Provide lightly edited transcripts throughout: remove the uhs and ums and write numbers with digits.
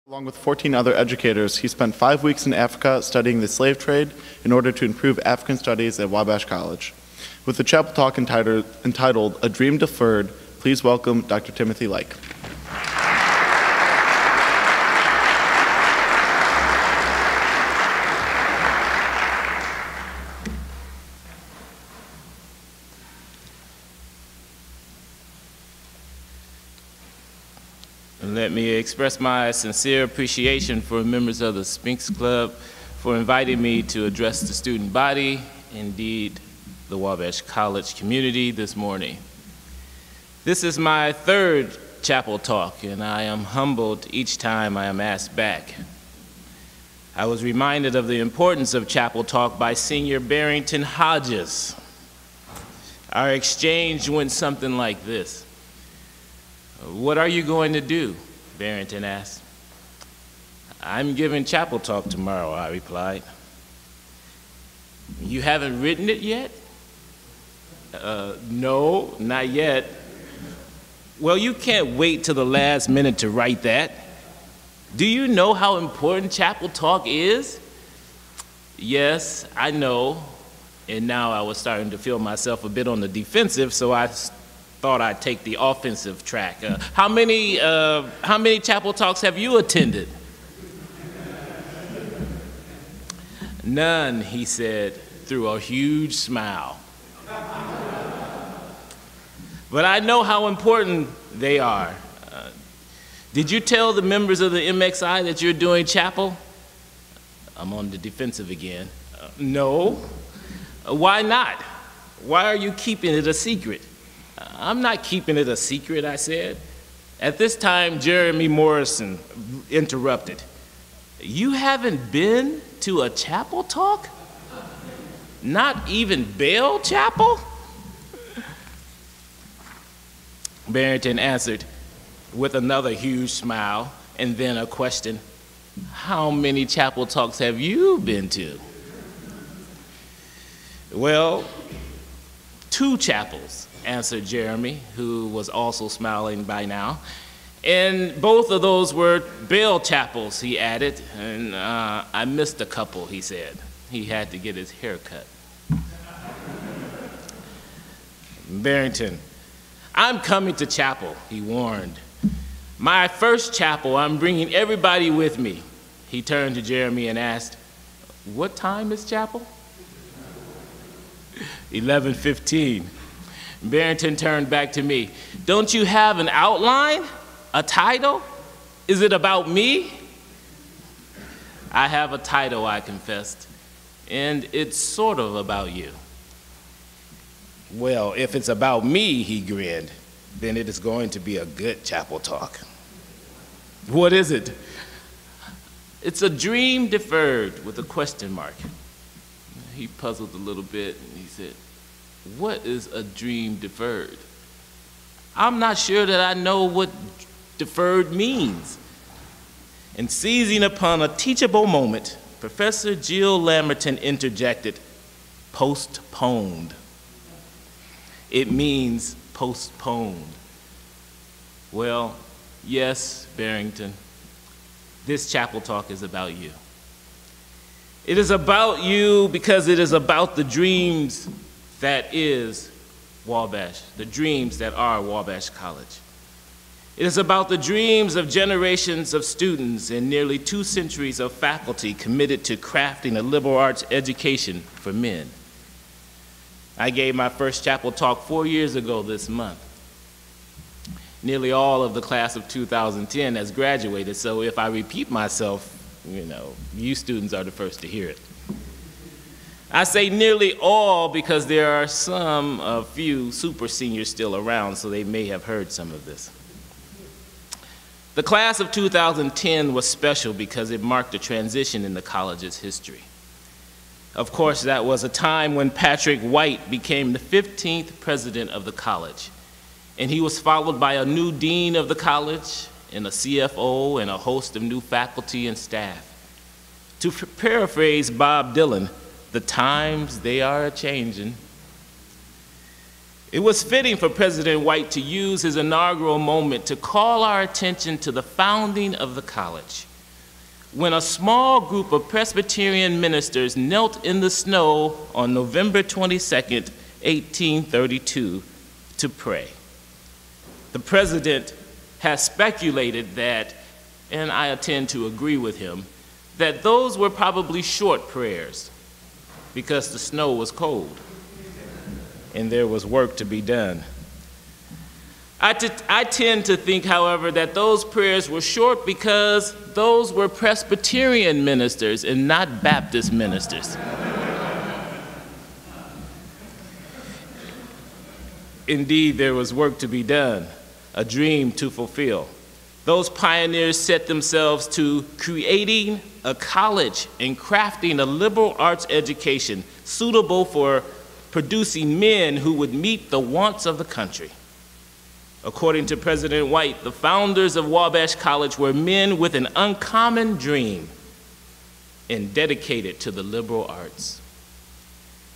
Along with 14 other educators, he spent 5 weeks in Africa studying the slave trade in order to improve African studies at Wabash College. With the chapel talk entitled A Dream Deferred, please welcome Dr. Timothy Lake. Let me express my sincere appreciation for members of the Sphinx Club for inviting me to address the student body, indeed the Wabash College community this morning. This is my third chapel talk, and I am humbled each time I am asked back. I was reminded of the importance of chapel talk by Senior Barrington Hodges. Our exchange went something like this. "What are you going to do?" Barrington asked. "I'm giving chapel talk tomorrow," I replied. "You haven't written it yet?" No, not yet." "Well, you can't wait till the last minute to write that. Do you know how important chapel talk is?" "Yes, I know." And now I was starting to feel myself a bit on the defensive, so I thought I'd take the offensive track. How many chapel talks have you attended?" "None," he said through a huge smile. "But I know how important they are. Did you tell the members of the MXI that you're doing chapel?" I'm on the defensive again. "No." "Why not? Why are you keeping it a secret?" "I'm not keeping it a secret," I said. At this time, Jeremy Morrison interrupted. "You haven't been to a chapel talk? Not even Bell Chapel?" Barrington answered with another huge smile and then a question. "How many chapel talks have you been to?" "Well, 2 chapels," answered Jeremy, who was also smiling by now. "And both of those were Bell Chapels," he added. "And I missed a couple," he said. He had to get his hair cut. Barrington, "I'm coming to chapel," he warned. "My first chapel, I'm bringing everybody with me." He turned to Jeremy and asked, "What time is chapel?" 11:15. Barrington turned back to me. "Don't you have an outline? A title? Is it about me?" "I have a title," I confessed, "and it's sort of about you." "Well, if it's about me," he grinned, "then it is going to be a good chapel talk." "What is it?" "It's a dream deferred with a question mark." He puzzled a little bit and he said, "What is a dream deferred?" "I'm not sure that I know what deferred means." And seizing upon a teachable moment, Professor Jill Lamberton interjected, "Postponed." "It means postponed." "Well, yes, Barrington, this chapel talk is about you. It is about you because it is about the dreams that is Wabash, the dreams that are Wabash College. It is about the dreams of generations of students and nearly 2 centuries of faculty committed to crafting a liberal arts education for men. I gave my first chapel talk 4 years ago this month. Nearly all of the class of 2010 has graduated, so if I repeat myself, you students are the first to hear it. I say nearly all because there are a few super seniors still around, so they may have heard some of this. The class of 2010 was special because it marked a transition in the college's history. Of course, that was a time when Patrick White became the 15th president of the college, and he was followed by a new dean of the college and a CFO and a host of new faculty and staff. To paraphrase Bob Dylan, the times they are a-changin'. It was fitting for President White to use his inaugural moment to call our attention to the founding of the college when a small group of Presbyterian ministers knelt in the snow on November 22nd, 1832, to pray. The president has speculated that, and I tend to agree with him, that those were probably short prayers because the snow was cold and there was work to be done. I tend to think, however, that those prayers were short because those were Presbyterian ministers and not Baptist ministers. Indeed, there was work to be done, a dream to fulfill. Those pioneers set themselves to creating a college and crafting a liberal arts education suitable for producing men who would meet the wants of the country. According to President White, the founders of Wabash College were men with an uncommon dream and dedicated to the liberal arts.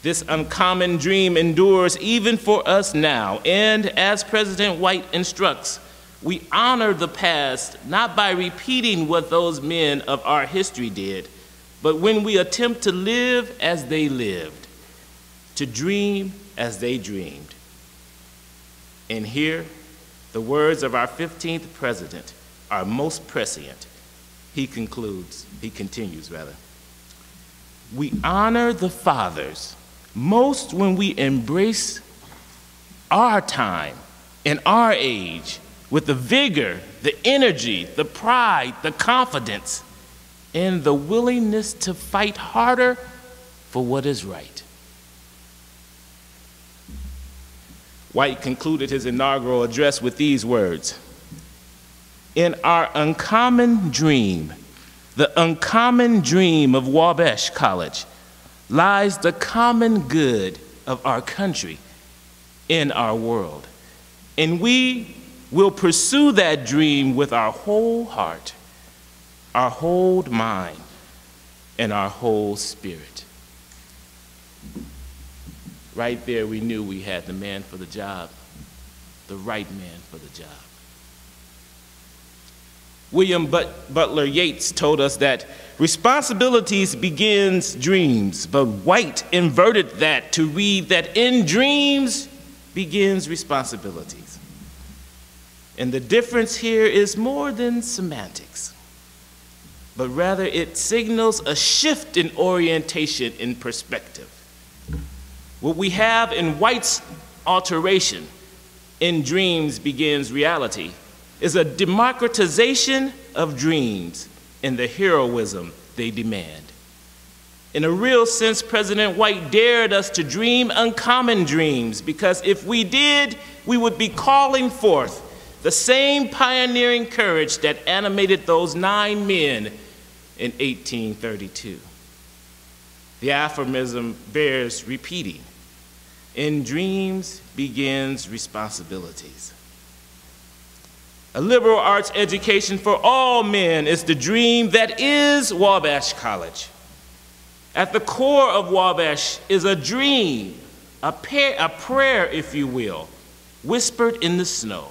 This uncommon dream endures even for us now, and as President White instructs, we honor the past not by repeating what those men of our history did, but when we attempt to live as they lived, to dream as they dreamed. And here, the words of our 15th president are most prescient. He continues, we honor the fathers most when we embrace our time and our age with the vigor, the energy, the pride, the confidence, and the willingness to fight harder for what is right. White concluded his inaugural address with these words: in our uncommon dream, the uncommon dream of Wabash College, lies the common good of our country and our world. And we will pursue that dream with our whole heart, our whole mind, and our whole spirit. Right there, we knew we had the man for the job, the right man for the job. William Butler Yeats told us that responsibilities begins dreams, but White inverted that to read that in dreams begins responsibilities. And the difference here is more than semantics, but rather it signals a shift in orientation and perspective. What we have in White's alteration, in dreams begins reality, is a democratization of dreams and the heroism they demand. In a real sense, President White dared us to dream uncommon dreams, because if we did, we would be calling forth the same pioneering courage that animated those 9 men in 1832. The aphorism bears repeating: in dreams begins responsibilities. A liberal arts education for all men is the dream that is Wabash College. At the core of Wabash is a dream, a prayer, if you will, whispered in the snow,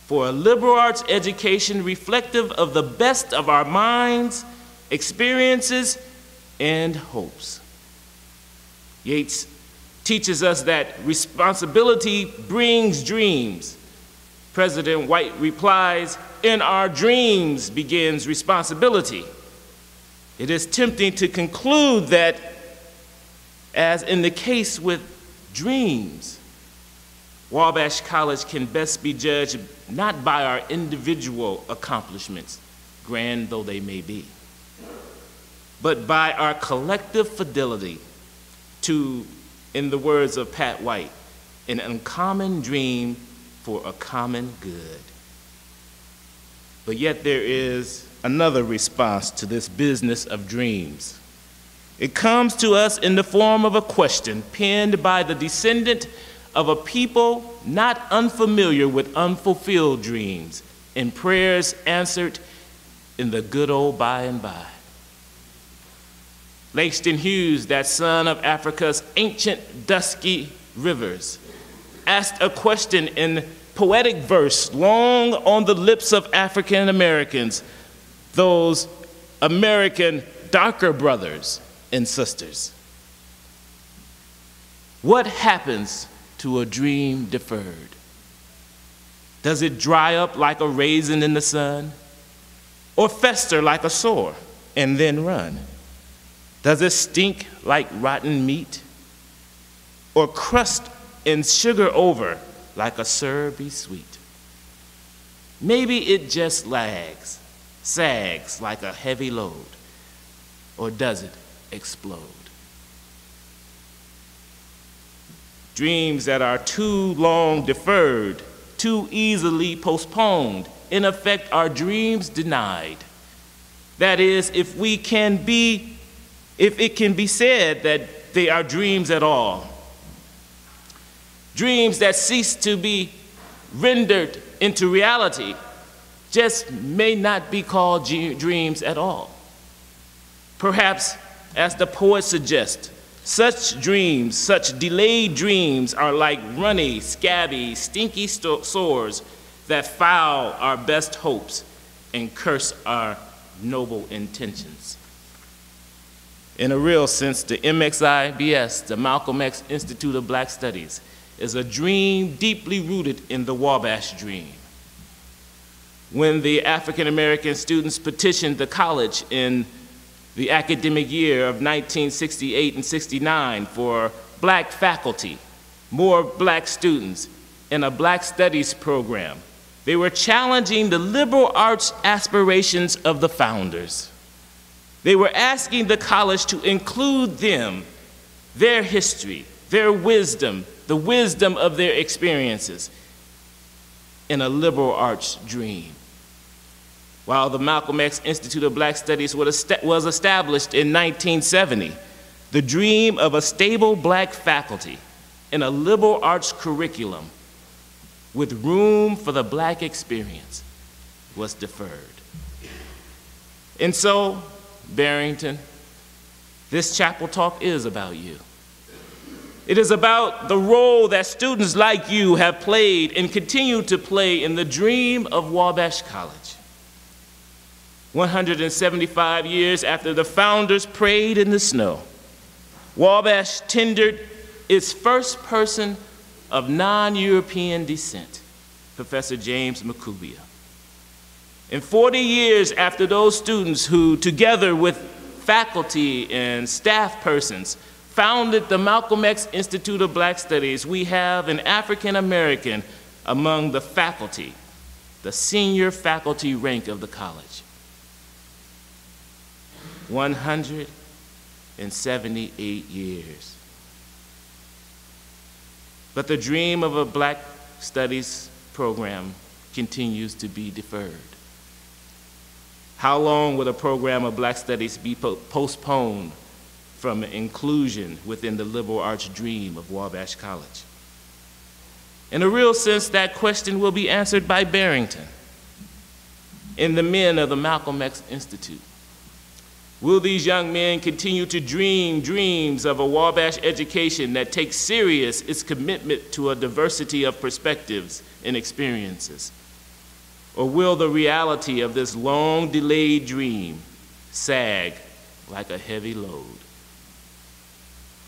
for a liberal arts education reflective of the best of our minds, experiences, and hopes. Yeats teaches us that responsibility brings dreams. President White replies, in our dreams begins responsibility. It is tempting to conclude that, as in the case with dreams, Wabash College can best be judged not by our individual accomplishments, grand though they may be, but by our collective fidelity to, in the words of Pat White, an uncommon dream for a common good. But yet there is another response to this business of dreams. It comes to us in the form of a question penned by the descendant of a people not unfamiliar with unfulfilled dreams and prayers answered in the good old by and by. Langston Hughes, that son of Africa's ancient dusky rivers, asked a question in poetic verse long on the lips of African Americans, those American darker brothers and sisters. What happens to a dream deferred? Does it dry up like a raisin in the sun, or fester like a sore and then run? Does it stink like rotten meat, or crust and sugar over like a syrupy sweet? Maybe it just lags, sags like a heavy load, or does it explode? Dreams that are too long deferred, too easily postponed, in effect are dreams denied. That is, if it can be said that they are dreams at all. Dreams that cease to be rendered into reality just may not be called dreams at all. Perhaps, as the poet suggests, such dreams, such delayed dreams are like runny, scabby, stinky sores that foul our best hopes and curse our noble intentions. In a real sense, the MXIBS, the Malcolm X Institute of Black Studies, is a dream deeply rooted in the Wabash dream. When the African American students petitioned the college in the academic year of 1968 and 69 for black faculty, more black students, and a black studies program, they were challenging the liberal arts aspirations of the founders. They were asking the college to include them, their history, their wisdom, the wisdom of their experiences in a liberal arts dream. While the Malcolm X Institute of Black Studies was established in 1970, the dream of a stable black faculty in a liberal arts curriculum with room for the black experience was deferred. And so, Barrington, this chapel talk is about you. It is about the role that students like you have played and continue to play in the dream of Wabash College. 175 years after the founders prayed in the snow, Wabash tendered its first person of non-European descent, Professor James Macubia. And 40 years after those students who, together with faculty and staff persons, founded the Malcolm X Institute of Black Studies, we have an African American among the faculty, the senior faculty rank of the college. 178 years. But the dream of a black studies program continues to be deferred. How long will a program of black studies be postponed from inclusion within the liberal arts dream of Wabash College? In a real sense, that question will be answered by Barrington and the men of the Malcolm X Institute. Will these young men continue to dream dreams of a Wabash education that takes serious its commitment to a diversity of perspectives and experiences? Or will the reality of this long-delayed dream sag like a heavy load?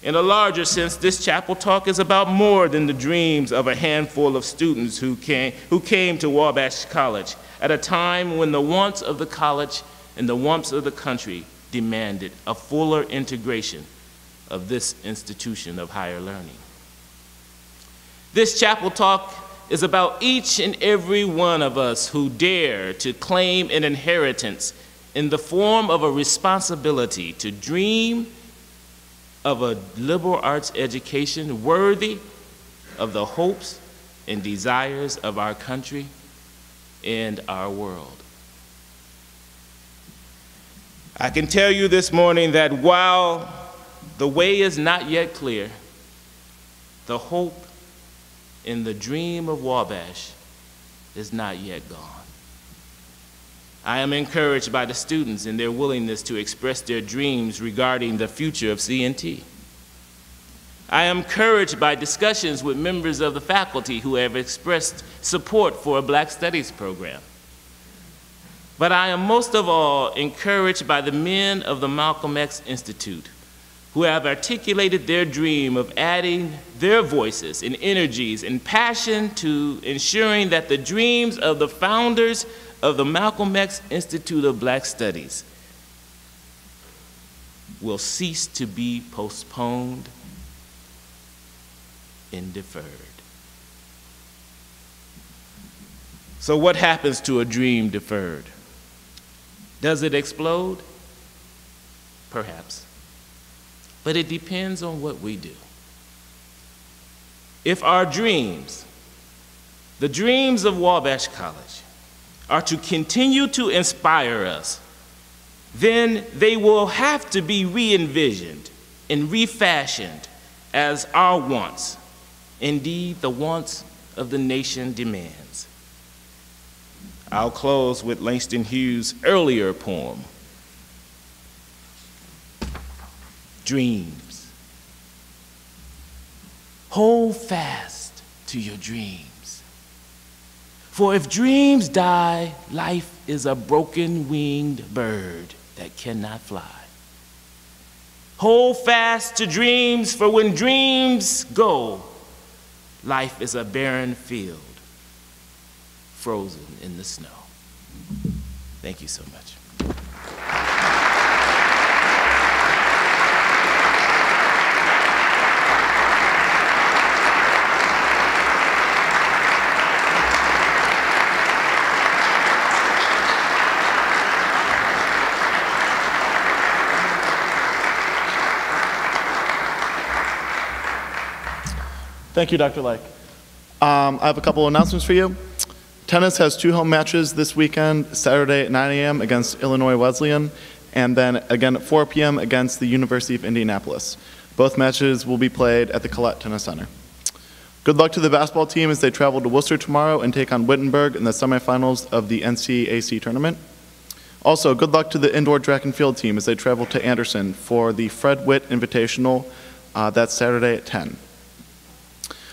In a larger sense, this chapel talk is about more than the dreams of a handful of students who came to Wabash College at a time when the wants of the college and the wants of the country demanded a fuller integration of this institution of higher learning. This chapel talk is about each and every one of us who dare to claim an inheritance in the form of a responsibility to dream of a liberal arts education worthy of the hopes and desires of our country and our world. I can tell you this morning that while the way is not yet clear, the hope in the dream of Wabash is not yet gone. I am encouraged by the students in their willingness to express their dreams regarding the future of C&T. I am encouraged by discussions with members of the faculty who have expressed support for a Black Studies program. But I am most of all encouraged by the men of the Malcolm X Institute, who have articulated their dream of adding their voices and energies and passion to ensuring that the dreams of the founders of the Malcolm X Institute of Black Studies will cease to be postponed and deferred. So what happens to a dream deferred? Does it explode? Perhaps. But it depends on what we do. If our dreams, the dreams of Wabash College, are to continue to inspire us, then they will have to be re-envisioned and refashioned as our wants, indeed the wants of the nation demands. I'll close with Langston Hughes' earlier poem, Dreams. Hold fast to your dreams. For if dreams die, life is a broken-winged bird that cannot fly. Hold fast to dreams, for when dreams go, life is a barren field, frozen in the snow. Thank you so much. Thank you, Dr. Lake. I have a couple announcements for you. Tennis has 2 home matches this weekend, Saturday at 9 a.m. against Illinois Wesleyan, and then again at 4 p.m. against the University of Indianapolis. Both matches will be played at the Collette Tennis Center. Good luck to the basketball team as they travel to Worcester tomorrow and take on Wittenberg in the semifinals of the NCAC tournament. Also, good luck to the indoor track and field team as they travel to Anderson for the Fred Witt Invitational. That's Saturday at 10.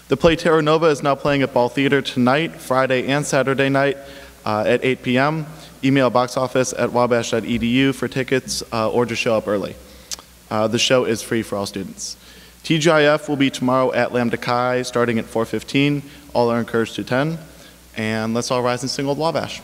The play Terra Nova is now playing at Ball Theater tonight, Friday and Saturday night at 8 p.m. Email boxoffice@wabash.edu for tickets or just show up early. The show is free for all students. TGIF will be tomorrow at Lambda Chi starting at 4:15. All are encouraged to attend. And let's all rise and sing Old Wabash.